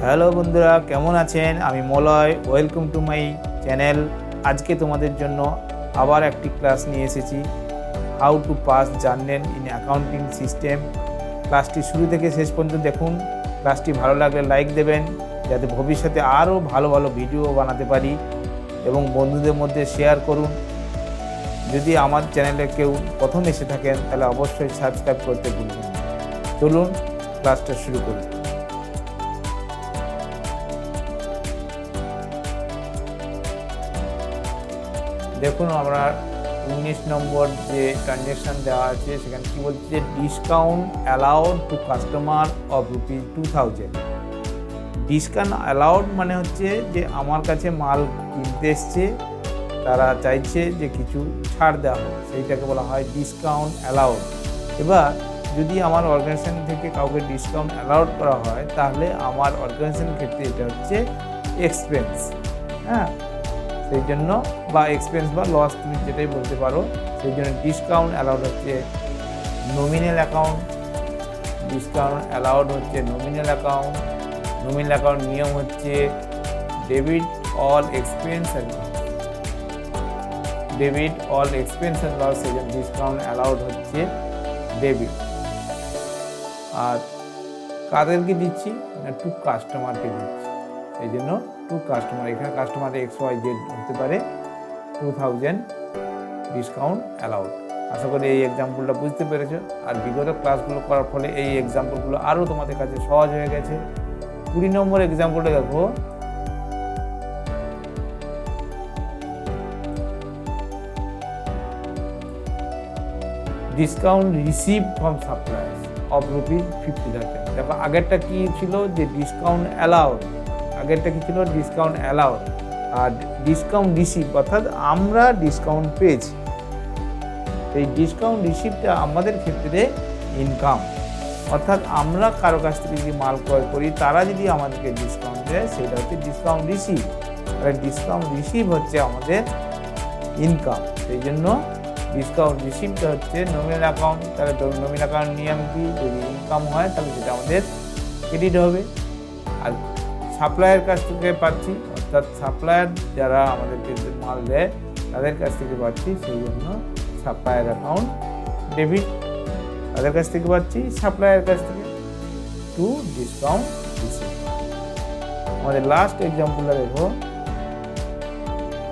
Hello বন্ধুরা, কেমন আছেন? আমি Malay. Welcome to my channel. আজকে তোমাদের জন্য আবার একটি ক্লাস নিয়ে এসেছি, how to pass journal in accounting system. ক্লাসটি শুরু থেকে শেষ পর্যন্ত দেখুন। ক্লাসটি ভালো লাগলে লাইক দেবেন, যাতে ভবিষ্যতে আরও ভালো ভালো ভিডিও বানাতে পারি, এবং বন্ধুদের মধ্যে শেয়ার করুন। যদি আমার চ্যানেলে কেউ প্রথম এসে থাকেন তাহলে অবশ্যই সাবস্ক্রাইব করতে ভুলবেন না। চলুন ক্লাসটা শুরু করুন। দেখুন, আমরা 19 নম্বর যে ট্রানজ্যাকশান দেওয়া আছে সেখানে কী বলছে, যে discount allowed to customer of ₹2000। Discount allowed মানে হচ্ছে যে আমার কাছে মাল কিনতে এসছে, তারা চাইছে যে কিছু ছাড় দেওয়া হোক, সেইটাকে বলা হয় ডিসকাউন্ট অ্যালাউড। এবার যদি আমার অর্গানাইজেশন থেকে কাউকে ডিসকাউন্ট অ্যালাউড করা হয়, তাহলে আমার অর্গানাইজেশনের ক্ষেত্রে এটা হচ্ছে এক্সপেন্স। হ্যাঁ, সেই জন্য, বা এক্সপেন্স বা লস, তুমি যেটাই বলতে পারো। সেই জন্য ডিসকাউন্ট অ্যালাউড হচ্ছে নমিনাল অ্যাকাউন্ট। ডিসকাউন্ট অ্যালাউড হচ্ছে নমিনাল অ্যাকাউন্ট। নমিনাল অ্যাকাউন্ট নিয়ম হচ্ছে debit all expense and loss. Debit all expense and loss, সেই জন্য ডিসকাউন্ট অ্যালাউড হচ্ছে ডেবিট। আর কাদেরকে দিচ্ছি না, টু কাস্টমারকে দিচ্ছি, এই জন্য টু কাস্টমার। এখানে কাস্টমার XYZ হতে পারে। 2000 ডিসকাউন্ট অ্যালাউড। আশা করি এই এক্সাম্পলটা বুঝতে পেরেছো। আর বিগত ক্লাসগুলো করার ফলে এই এক্সাম্পলগুলো আরও তোমাদের কাছে সহজ হয়ে গেছে। 20 নম্বর এক্সাম্পলটা দেখো। Discount receive from suppliers of ₹50,000। দেখো, আগেরটা কি ছিল, যে ডিসকাউন্ট অ্যালাউড। আগেরটা কি ছিল, ডিসকাউন্ট অ্যালাউড। আর ডিসকাউন্ট রিসিভ অর্থাৎ আমরা ডিসকাউন্ট পেয়েছি। এই ডিসকাউন্ট রিসিভটা আমাদের ক্ষেত্রে ইনকাম, অর্থাৎ আমরা কারো কাছ থেকে যদি মাল ক্রয় করি, তারা যদি আমাদেরকে ডিসকাউন্ট দেয়, সেটা হচ্ছে ডিসকাউন্ট রিসিভ। আর ডিসকাউন্ট রিসিভ হচ্ছে আমাদের ইনকাম। সেই জন্য ডিসকাউন্ট রিসিভটা হচ্ছে নমিনাল অ্যাকাউন্ট। তাহলে নমিনাল অ্যাকাউন্ট নিয়ম কি, যদি ইনকাম হয় তাহলে সেটা আমাদের ক্রেডিট হবে। আর সাপ্লায়ার কাছ থেকে পাচ্ছি, অর্থাৎ সাপ্লায়ার যারা আমাদেরকে মাল দেয় তাদের কাছ থেকে পাচ্ছি, সেই জন্য সাপ্লায়ার অ্যাকাউন্ট ডেবিট। তাদের কাছ থেকে পাচ্ছি, সাপ্লায়ার কাছ থেকে, টু ডিসকাউন্ট রিসিভ। আমাদের লাস্ট এক্সাম্পলটা দেখো।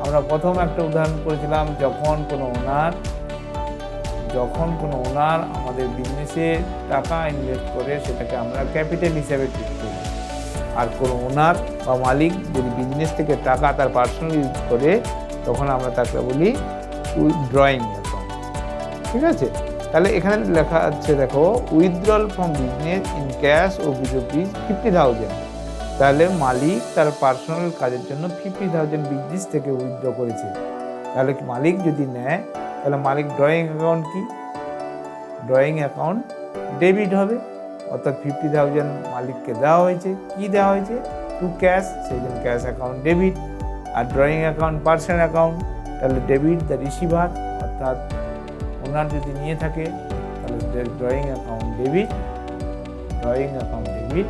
আমরা প্রথম একটা উদাহরণ করেছিলাম, যখন কোনো ওনার আমাদের বিজনেসে টাকা ইনভেস্ট করে, সেটাকে আমরা ক্যাপিটাল হিসেবে ট্রিট করি। আর কোনো ওনার বা মালিক যদি বিজনেস থেকে টাকা তার পার্সোনাল ইউজ করে, তখন আমরা তাকে বলি উইথড্রয়িং অ্যাকাউন্ট। ঠিক আছে? তাহলে এখানে লেখা আছে, দেখো, withdrawal from business in cash ও ₹50,000। তাহলে মালিক তার পার্সোনাল কাজের জন্য 50,000 বিজনেস থেকে উইথড্র করেছে। তাহলে মালিক যদি নেয়, তাহলে মালিক ড্রয়িং অ্যাকাউন্ট কি, ড্রয়িং অ্যাকাউন্ট ডেবিট হবে। অর্থাৎ 50,000 মালিককে দেওয়া হয়েছে। কি দেওয়া হয়েছে? টু ক্যাশ, সেই জন্য ক্যাশ অ্যাকাউন্ট ডেবিট। আর ড্রয়িং অ্যাকাউন্ট পার্সোনাল অ্যাকাউন্ট, তাহলে ডেবিট দ্য রিসিভার, অর্থাৎ ওনার যদি নিয়ে থাকে তাহলে drawing account debit. Drawing account debit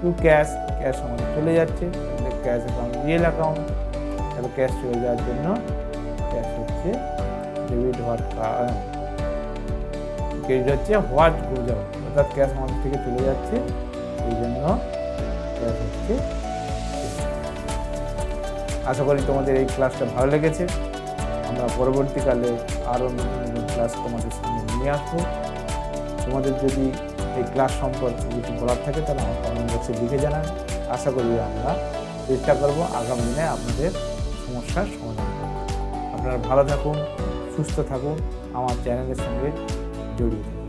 two cash, cash আমাদের চলে যাচ্ছে, তাহলে ক্যাশ অ্যাকাউন্ট রিয়েল অ্যাকাউন্ট। তাহলে ক্যাশ চলে যাওয়ার জন্য ক্যাশ হচ্ছে ডেবিট, ক্রেডিট হচ্ছে হোয়াট গোজ আউট, অর্থাৎ ক্যাশ আমাদের থেকে চলে যাচ্ছে, এই জন্য ক্যাশ হচ্ছে। আশা করি তোমাদের এই ক্লাসটা ভালো লেগেছে। আমরা পরবর্তীকালে আরও নতুন নতুন ক্লাস তোমাদের সামনে নিয়ে আসবো। তোমাদের যদি এই ক্লাস সম্পর্কে কিছু বলার থাকে, তাহলে আমার কমেন্ট বক্সে লিখে জানান। আশা করি আমরা চেষ্টা করব আগামী দিনে আপনাদের সমস্যার সমাধান করতে। আপনারা ভালো থাকুন, সুস্থ থাকুন, আমার চ্যানেলের সঙ্গে জড়িয়ে থাকুন।